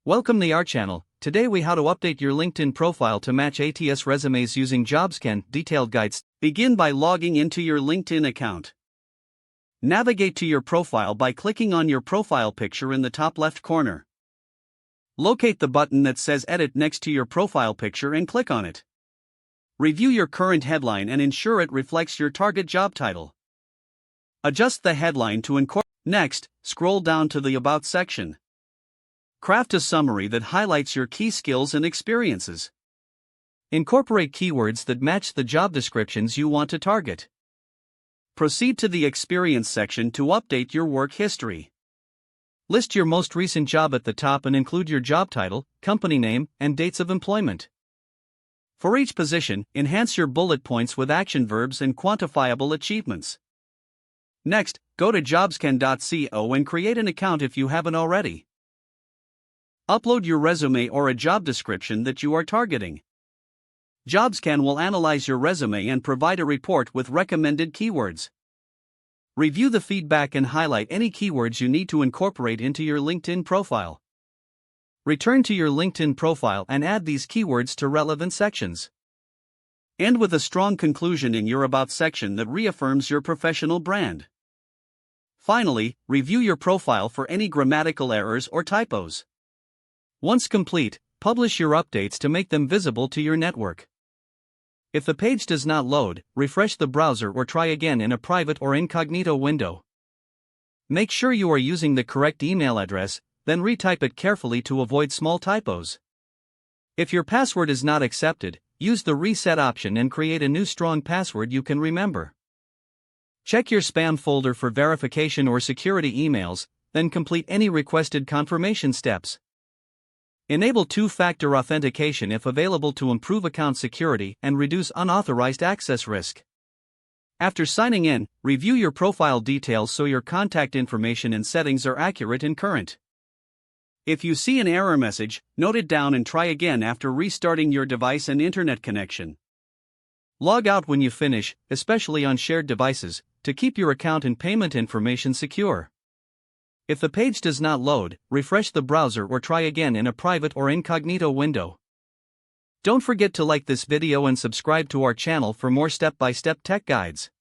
Welcome to our channel. Today we how to update your LinkedIn profile to match ATS resumes using Jobscan detailed guides. Begin by logging into your LinkedIn account. Navigate to your profile by clicking on your profile picture in the top left corner. Locate the button that says Edit next to your profile picture and click on it. Review your current headline and ensure it reflects your target job title. Adjust the headline to incorporate. Next, scroll down to the About section. Craft a summary that highlights your key skills and experiences. Incorporate keywords that match the job descriptions you want to target. Proceed to the Experience section to update your work history. List your most recent job at the top and include your job title, company name, and dates of employment. For each position, enhance your bullet points with action verbs and quantifiable achievements. Next, go to jobscan.co and create an account if you haven't already. Upload your resume or a job description that you are targeting. Jobscan will analyze your resume and provide a report with recommended keywords. Review the feedback and highlight any keywords you need to incorporate into your LinkedIn profile. Return to your LinkedIn profile and add these keywords to relevant sections. End with a strong conclusion in your About section that reaffirms your professional brand. Finally, review your profile for any grammatical errors or typos. Once complete, publish your updates to make them visible to your network. If the page does not load, refresh the browser or try again in a private or incognito window. Make sure you are using the correct email address, then retype it carefully to avoid small typos. If your password is not accepted, use the reset option and create a new strong password you can remember. Check your spam folder for verification or security emails, then complete any requested confirmation steps. Enable two-factor authentication if available to improve account security and reduce unauthorized access risk. After signing in, review your profile details so your contact information and settings are accurate and current. If you see an error message, note it down and try again after restarting your device and internet connection. Log out when you finish, especially on shared devices, to keep your account and payment information secure. If the page does not load, refresh the browser or try again in a private or incognito window. Don't forget to like this video and subscribe to our channel for more step-by-step tech guides.